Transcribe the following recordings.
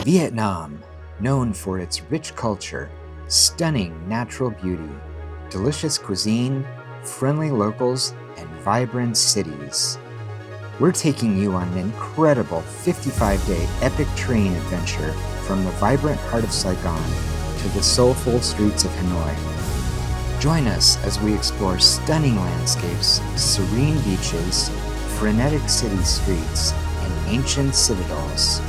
Vietnam, known for its rich culture, stunning natural beauty, delicious cuisine, friendly locals, and vibrant cities. We're taking you on an incredible 55-day epic train adventure from the vibrant heart of Saigon to the soulful streets of Hanoi. Join us as we explore stunning landscapes, serene beaches, frenetic city streets, and ancient citadels.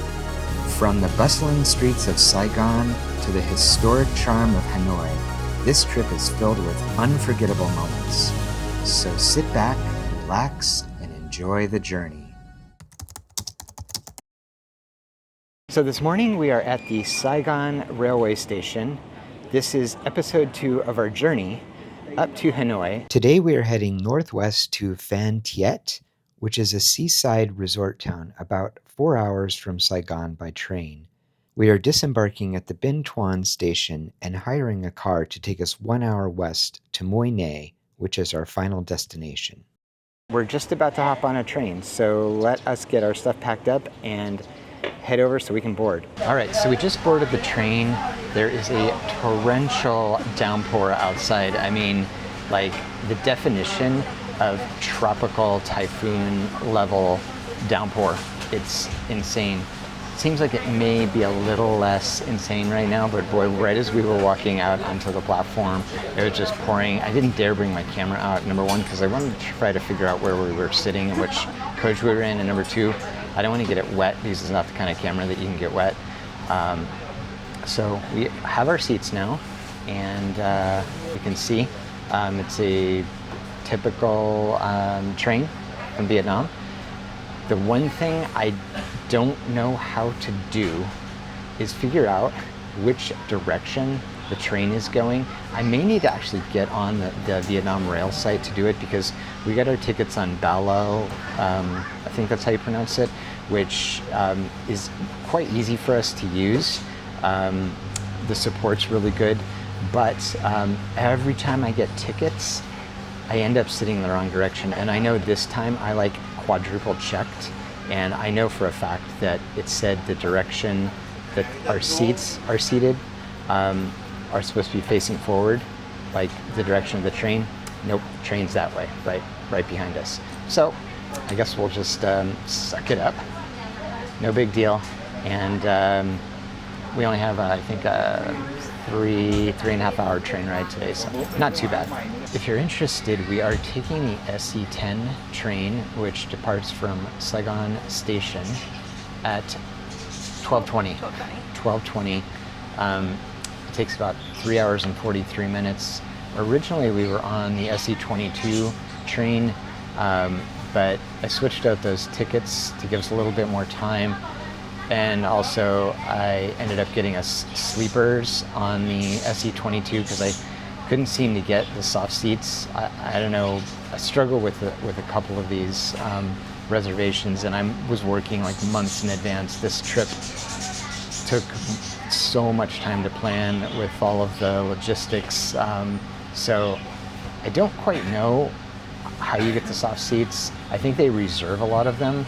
From the bustling streets of Saigon to the historic charm of Hanoi, this trip is filled with unforgettable moments. So sit back, relax, and enjoy the journey. So this morning we are at the Saigon Railway Station. This is episode 2 of our journey up to Hanoi. Today we are heading northwest to Phan Thiet, which is a seaside resort town about 4 hours from Saigon by train. We are disembarking at the Binh Thuan station and hiring a car to take us 1 hour west to Mui Ne, which is our final destination. We're just about to hop on a train, so let us get our stuff packed up and head over so we can board. All right, so we just boarded the train. There is a torrential downpour outside. I mean, like the definition of tropical typhoon level downpour. It's insane. Seems like it may be a little less insane right now, but boy, right as we were walking out onto the platform, it was just pouring. I didn't dare bring my camera out, number one, because I wanted to try to figure out where we were sitting and which coach we were in, and number two, I don't want to get it wet because it's not the kind of camera that you can get wet. So we have our seats now, and you can see it's a typical train from Vietnam. The one thing I don't know how to do is figure out which direction the train is going. I may need to actually get on the Vietnam Rail site to do it because we got our tickets on Bao, I think that's how you pronounce it, which is quite easy for us to use. The support's really good, but every time I get tickets, I end up sitting in the wrong direction. And I know this time I like quadruple checked, and I know for a fact that it said the direction that our seats are seated are supposed to be facing forward, like the direction of the train. Nope, train's that way, right behind us. So I guess we'll just suck it up. No big deal. And we only have, I think, three and a half hour train ride today, so not too bad. If you're interested, we are taking the SC10 train, which departs from Saigon Station at 12:20. 12:20. It takes about 3 hours and 43 minutes. Originally, we were on the SC22 train, but I switched out those tickets to give us a little bit more time. And also, I ended up getting us sleepers on the SC22 because I couldn't seem to get the soft seats. I don't know, I struggle with a couple of these reservations, and I was working like months in advance. This trip took so much time to plan with all of the logistics. So I don't quite know how you get the soft seats. I think they reserve a lot of them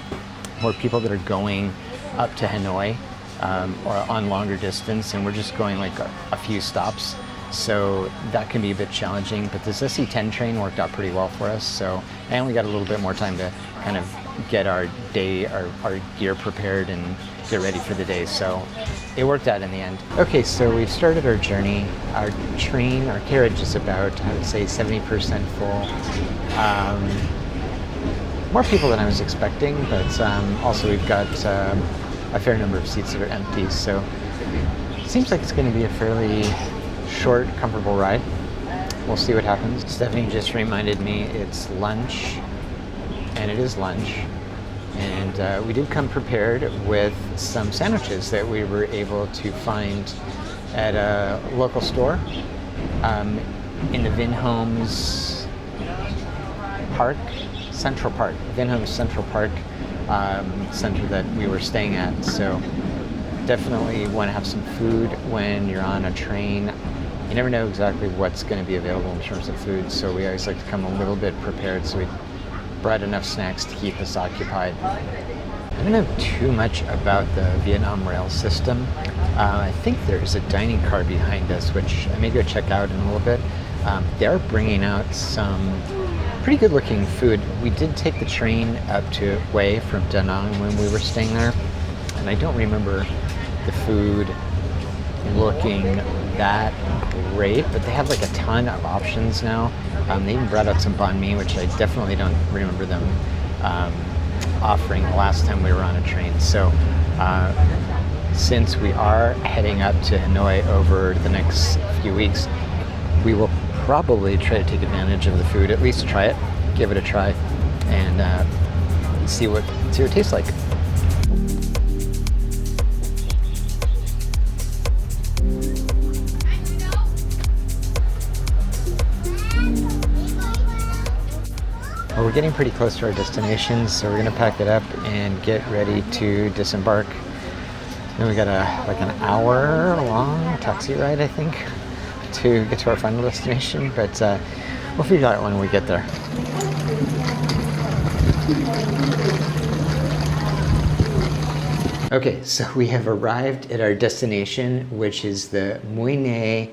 for people that are going up to Hanoi or on longer distance, and we're just going like a few stops, so that can be a bit challenging. But this SC10 train worked out pretty well for us, so, and we got a little bit more time to kind of get our day, our gear prepared and get ready for the day, so it worked out in the end. Okay, so we've started our journey. Our carriage is about, I would say, 70% full. More people than I was expecting, but also we've got a fair number of seats that are empty, so it seems like it's going to be a fairly short, comfortable ride. We'll see what happens. Stephanie just reminded me it's lunch, and it is lunch, and we did come prepared with some sandwiches that we were able to find at a local store in the Vinhomes Park, Central Park, Vinhomes Central Park center that we were staying at. So definitely want to have some food when you're on a train. You never know exactly what's going to be available in terms of food, so we always like to come a little bit prepared so we brought enough snacks to keep us occupied. I don't know too much about the Vietnam rail system. I think there's a dining car behind us, which I may go check out in a little bit. They are bringing out some pretty good looking food. We did take the train up to Hue from Da Nang when we were staying there, and I don't remember the food looking that great, but they have like a ton of options now. They even brought out some banh mi, which I definitely don't remember them offering the last time we were on a train. So since we are heading up to Hanoi over the next few weeks, we will probably try to take advantage of the food, at least try it, give it a try, and see what it tastes like. Well, we're getting pretty close to our destination, so we're gonna pack it up and get ready to disembark. Then we got like an hour-long taxi ride, I think, to get to our final destination, but we'll figure it out when we get there. Okay, so we have arrived at our destination, which is the Mui Ne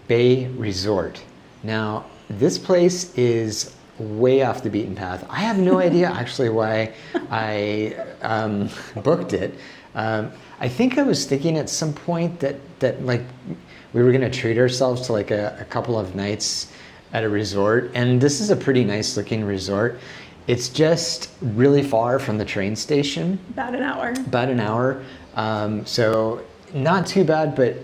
Bay Resort. Now, this place is way off the beaten path. I have no idea actually why I booked it. I think I was thinking at some point that like we were gonna treat ourselves to like a couple of nights at a resort, and this is a pretty nice looking resort. It's just really far from the train station. About an hour. About an hour. So not too bad, but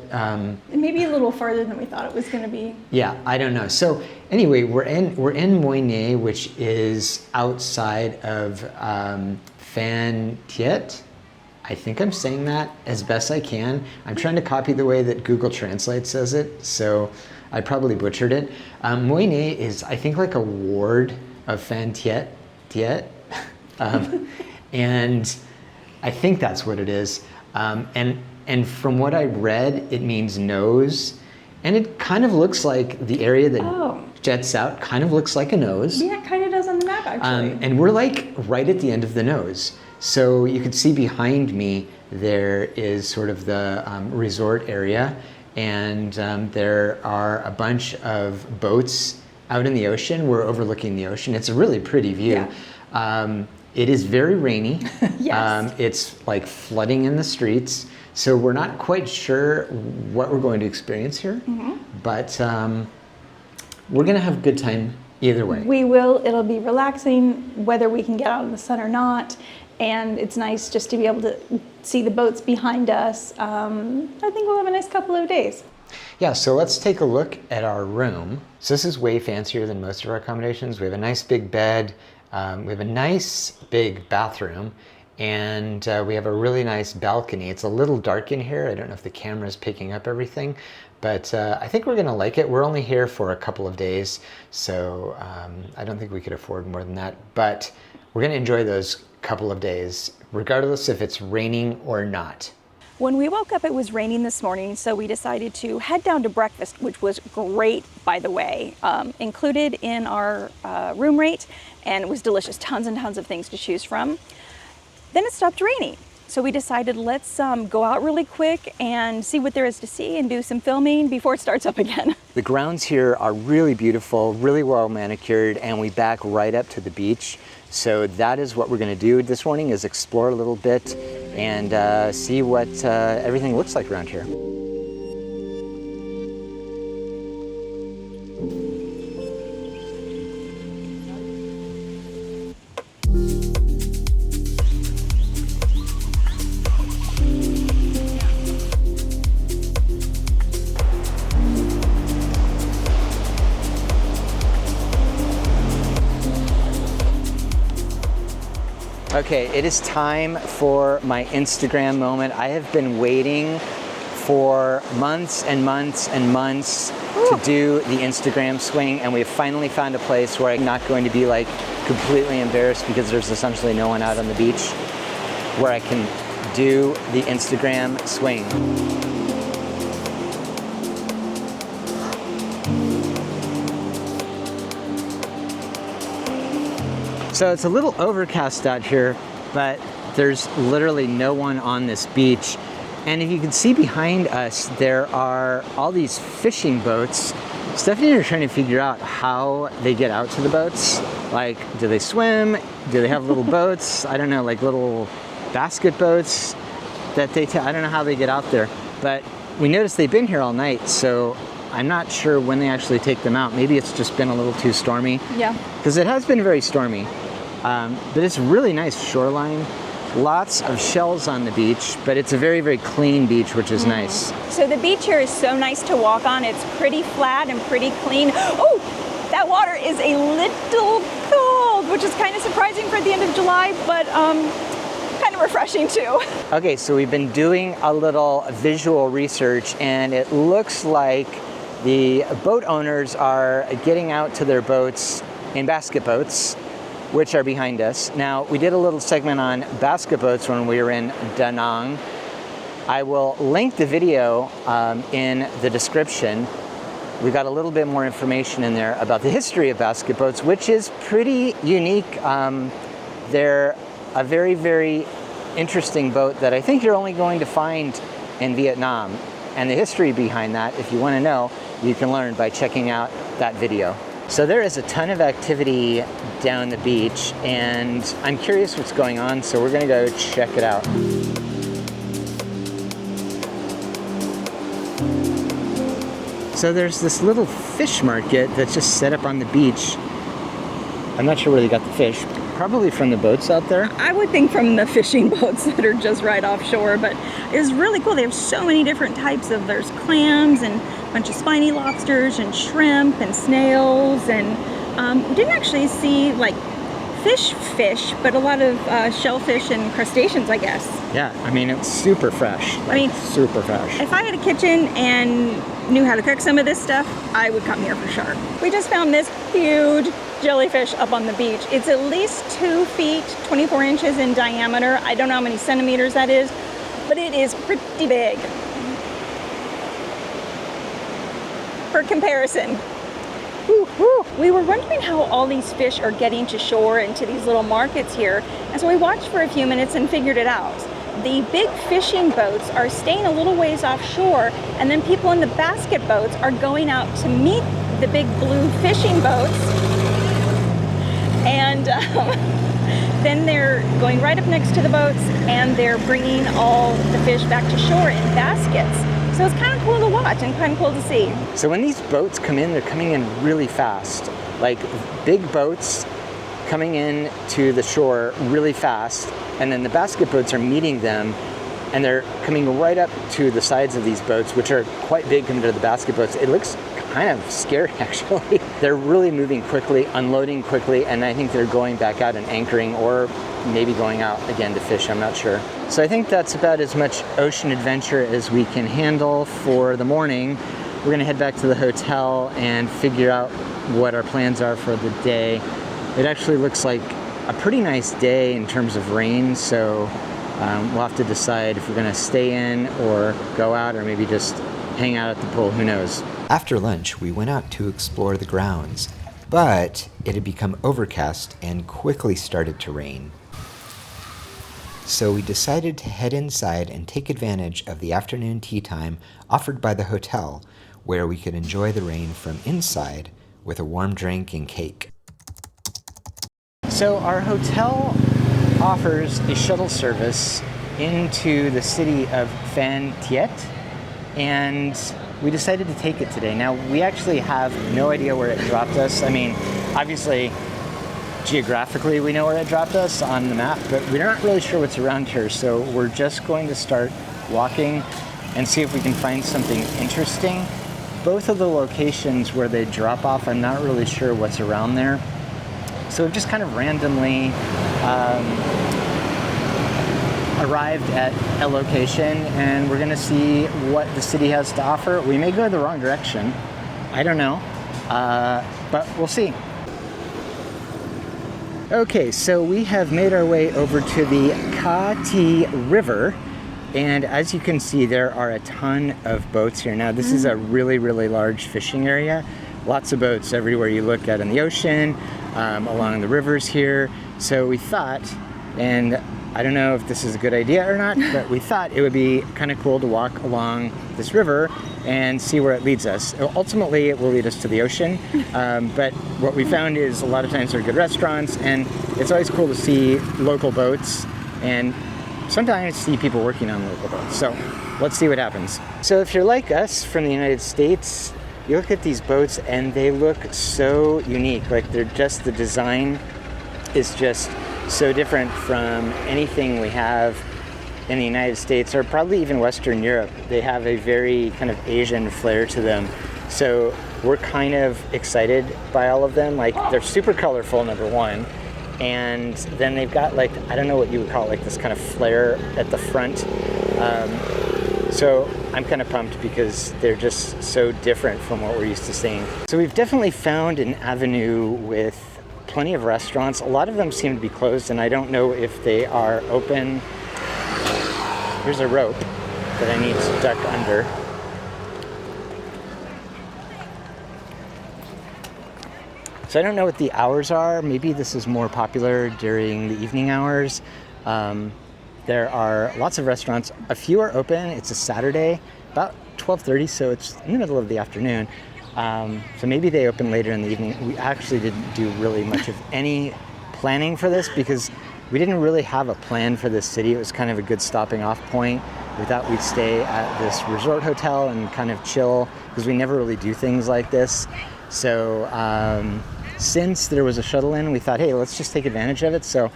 maybe a little farther than we thought it was going to be. Yeah, I don't know. So anyway, we're in Mui Ne, which is outside of Phan Thiet. I think I'm saying that as best I can. I'm trying to copy the way that Google Translate says it, so I probably butchered it. Mui Ne is, I think, like a ward of Phan Thiet, and I think that's what it is. And from what I read, it means nose, and it kind of looks like the area that jets out kind of looks like a nose. Yeah, it kind of does on the map, actually. And we're like right at the end of the nose. So you can see behind me, there is sort of the resort area, and there are a bunch of boats out in the ocean. We're overlooking the ocean. It's a really pretty view. Yeah. It is very rainy. Yes. It's like flooding in the streets. So we're not quite sure what we're going to experience here, but we're gonna have a good time either way. We will. It'll be relaxing, whether we can get out in the sun or not. And it's nice just to be able to see the boats behind us. I think we'll have a nice couple of days. Yeah, so let's take a look at our room. So this is way fancier than most of our accommodations. We have a nice big bed. We have a nice big bathroom. And we have a really nice balcony. It's a little dark in here. I don't know if the camera is picking up everything, but I think we're gonna like it. We're only here for a couple of days, so I don't think we could afford more than that, but we're gonna enjoy those couple of days, regardless if it's raining or not. When we woke up, it was raining this morning, so we decided to head down to breakfast, which was great, by the way, included in our room rate, and it was delicious. Tons and tons of things to choose from. Then it stopped raining, so we decided let's go out really quick and see what there is to see and do some filming before it starts up again. The grounds here are really beautiful, really well manicured, and we back right up to the beach. So that is what we're going to do this morning, is explore a little bit and see what everything looks like around here. Okay, it is time for my Instagram moment. I have been waiting for months and months and months to do the Instagram swing, and we've finally found a place where I'm not going to be like completely embarrassed because there's essentially no one out on the beach, where I can do the Instagram swing. So it's a little overcast out here, but there's literally no one on this beach. And if you can see behind us, there are all these fishing boats. Stephanie and I are trying to figure out how they get out to the boats. Like, do they swim? Do they have little boats? I don't know, like little basket boats that I don't know how they get out there. But we noticed they've been here all night, so I'm not sure when they actually take them out. Maybe it's just been a little too stormy. Yeah. Because it has been very stormy. But it's a really nice shoreline. Lots of shells on the beach, but it's a very, very clean beach, which is nice. So the beach here is so nice to walk on. It's pretty flat and pretty clean. Oh, that water is a little cold, which is kind of surprising for the end of July, but kind of refreshing too. Okay, so we've been doing a little visual research, and it looks like the boat owners are getting out to their boats in basket boats, which are behind us. Now, we did a little segment on basket boats when we were in Da Nang. I will link the video in the description. We got a little bit more information in there about the history of basket boats, which is pretty unique. They're a very, very interesting boat that I think you're only going to find in Vietnam. And the history behind that, if you want to know, you can learn by checking out that video. So there is a ton of activity down the beach, and I'm curious what's going on, so we're gonna go check it out. So there's this little fish market that's just set up on the beach. I'm not sure where they got the fish. Probably from the boats out there. I would think from the fishing boats that are just right offshore, but it's really cool. They have so many different types of, there's clams and a bunch of spiny lobsters and shrimp and snails, and we didn't actually see like fish, but a lot of shellfish and crustaceans, I guess. Yeah, I mean, it's super fresh. Like, I mean, super fresh. If I had a kitchen and knew how to cook some of this stuff, I would come here for sure. We just found this huge jellyfish up on the beach. It's at least 2 feet, 24 inches in diameter. I don't know how many centimeters that is, but it is pretty big. For comparison. Woo, woo. We were wondering how all these fish are getting to shore and to these little markets here, and so we watched for a few minutes and figured it out. The big fishing boats are staying a little ways offshore, and then people in the basket boats are going out to meet the big blue fishing boats, and then they're going right up next to the boats, and they're bringing all the fish back to shore in baskets. So it's kind of cool to watch and kind of cool to see. So when these boats come in, they're coming in really fast. Like big boats coming in to the shore really fast, and then the basket boats are meeting them, and they're coming right up to the sides of these boats, which are quite big compared to the basket boats. It looks kind of scary, actually. They're really moving quickly, unloading quickly, and I think they're going back out and anchoring, or maybe going out again to fish, I'm not sure. So I think that's about as much ocean adventure as we can handle for the morning. We're gonna head back to the hotel and figure out what our plans are for the day. It actually looks like a pretty nice day in terms of rain, so we'll have to decide if we're gonna stay in or go out, or maybe just hang out at the pool, who knows. After lunch, we went out to explore the grounds, but it had become overcast and quickly started to rain. So we decided to head inside and take advantage of the afternoon tea time offered by the hotel, where we could enjoy the rain from inside with a warm drink and cake. So our hotel offers a shuttle service into the city of Phan Thiet, and we decided to take it today. Now, we actually have no idea where it dropped us. I mean, obviously, geographically we know where it dropped us on the map, but we're not really sure what's around here, so we're just going to start walking and see if we can find something interesting. Both of the locations where they drop off, I'm not really sure what's around there. So we've just kind of randomly arrived at a location, and we're gonna see what the city has to offer. We may go the wrong direction. I don't know, but we'll see. Okay, so we have made our way over to the Thiet River, and as you can see, there are a ton of boats here. Now, this is a really, really large fishing area. Lots of boats everywhere you look at in the ocean, along the rivers here. So we thought, and I don't know if this is a good idea or not, but we thought it would be kind of cool to walk along this river and see where it leads us. Ultimately, it will lead us to the ocean, but what we found is a lot of times there are good restaurants, and it's always cool to see local boats and sometimes see people working on local boats. So let's see what happens. So if you're like us from the United States, you look at these boats and they look so unique. Like they're just, the design is just so different from anything we have in the United States, or probably even Western Europe. They have a very kind of Asian flair to them. So we're kind of excited by all of them. Like they're super colorful, number one. And then they've got like, I don't know what you would call it, like this kind of flare at the front. So I'm kind of pumped because they're just so different from what we're used to seeing. So we've definitely found an avenue with plenty of restaurants. A lot of them seem to be closed, and I don't know if they are open. Here's a rope that I need to duck under. So I don't know what the hours are. Maybe this is more popular during the evening hours. There are lots of restaurants. A few are open. It's a Saturday, about 12:30, so it's in the middle of the afternoon. So maybe they open later in the evening. We actually didn't do really much of any planning for this because we didn't really have a plan for this city. It was kind of a good stopping off point. We thought we'd stay at this resort hotel and kind of chill because we never really do things like this. So since there was a shuttle in, we thought, hey, let's just take advantage of it. So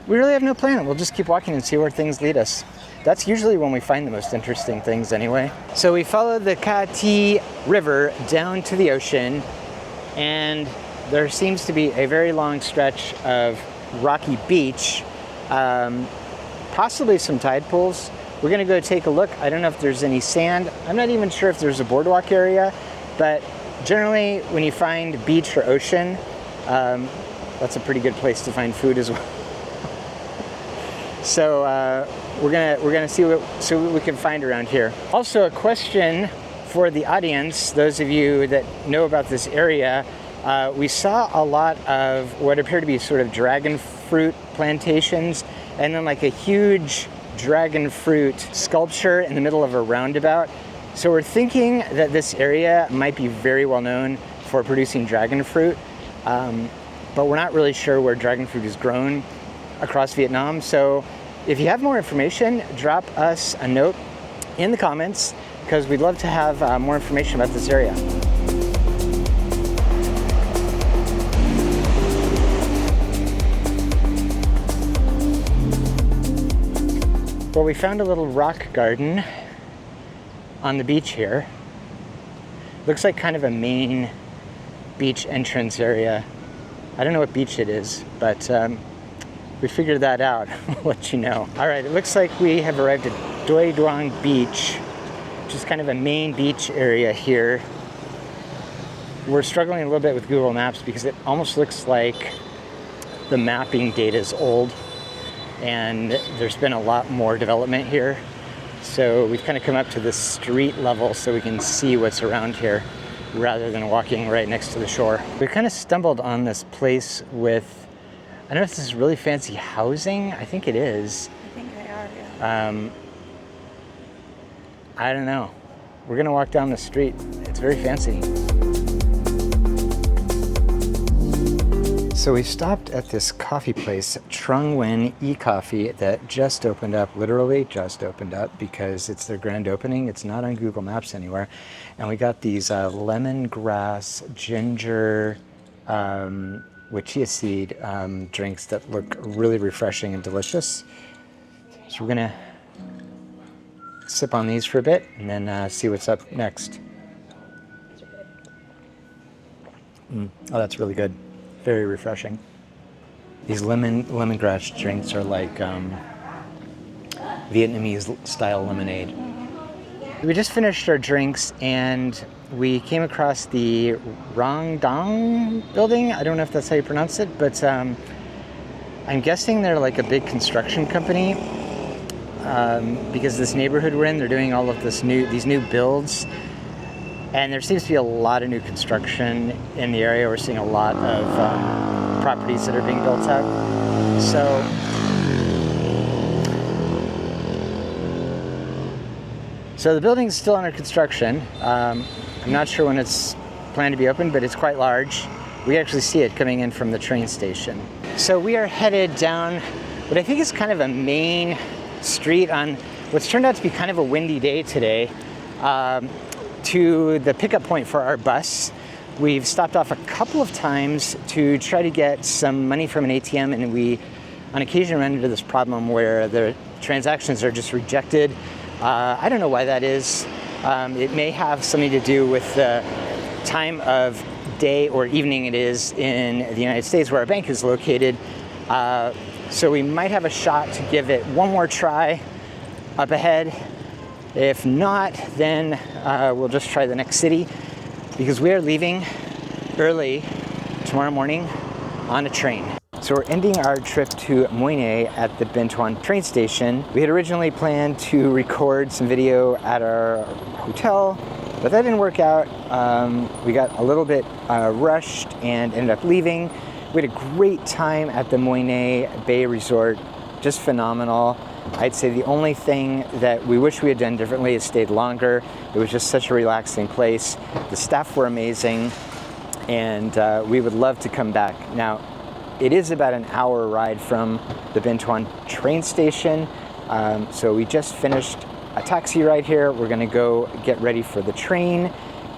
we really have no plan. We'll just keep walking and see where things lead us. That's usually when we find the most interesting things anyway. So we followed the Thiet River down to the ocean, and there seems to be a very long stretch of rocky beach, possibly some tide pools. We're gonna go take a look. I don't know if there's any sand. I'm not even sure if there's a boardwalk area, but generally when you find beach or ocean, that's a pretty good place to find food as well. So we're gonna see what we can find around here. Also, a question for the audience, those of you that know about this area, we saw a lot of what appear to be sort of dragon fruit plantations, and then like a huge dragon fruit sculpture in the middle of a roundabout. So we're thinking that this area might be very well known for producing dragon fruit, but we're not really sure where dragon fruit is grown across Vietnam. So if you have more information, drop us a note in the comments because we'd love to have more information about this area. Well, we found a little rock garden on the beach here. Looks like kind of a main beach entrance area. I don't know what beach it is, but we figured that out. We'll let you know. All right, it looks like we have arrived at Doi Duong Beach, which is kind of a main beach area here. We're struggling a little bit with Google Maps because it almost looks like the mapping data is old and there's been a lot more development here. So we've kind of come up to the street level so we can see what's around here rather than walking right next to the shore. We kind of stumbled on this place with, I don't know if this is really fancy housing. I think it is. I think they are, yeah. I don't know. We're gonna walk down the street. It's very fancy. So we stopped at this coffee place, Trung Nguyen E-Coffee, that just opened up, literally just opened up because it's their grand opening. It's not on Google Maps anywhere. And we got these lemongrass, ginger, with chia seed drinks that look really refreshing and delicious. So we're gonna sip on these for a bit and then see what's up next. Oh, that's really good. Very refreshing. These lemongrass drinks are like Vietnamese style lemonade. We just finished our drinks and we came across the Rang Dong building. I don't know if that's how you pronounce it, but I'm guessing they're like a big construction company because this neighborhood we're in, they're doing all of these new builds. And there seems to be a lot of new construction in the area. We're seeing a lot of properties that are being built out. So the building's still under construction. I'm not sure when it's planned to be open, but it's quite large. We actually see it coming in from the train station. So we are headed down what I think is kind of a main street on what's turned out to be kind of a windy day today, to the pickup point for our bus. We've stopped off a couple of times to try to get some money from an ATM, and we on occasion run into this problem where the transactions are just rejected. I don't know why that is. It may have something to do with the time of day or evening it is in the United States where our bank is located. So we might have a shot to give it one more try up ahead. If not, then we'll just try the next city, because we are leaving early tomorrow morning on a train. So we're ending our trip to Mui Ne at the Binh Thuan train station. We had originally planned to record some video at our hotel, but that didn't work out. We got a little bit rushed and ended up leaving. We had a great time at the Mui Ne Bay Resort, just phenomenal. I'd say the only thing that we wish we had done differently is stayed longer. It was just such a relaxing place. The staff were amazing, and we would love to come back. Now, it is about an hour ride from the Binh Thuan train station, so we just finished a taxi ride here. We're gonna go get ready for the train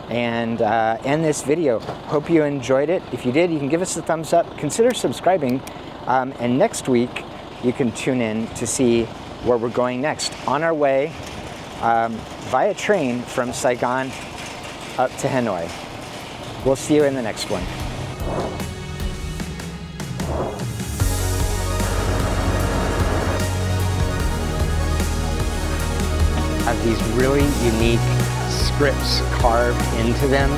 and end this video. Hope you enjoyed it. If you did, you can give us a thumbs up, consider subscribing, and next week you can tune in to see where we're going next on our way via train from Saigon up to Hanoi. We'll see you in the next one. Have these really unique scripts carved into them.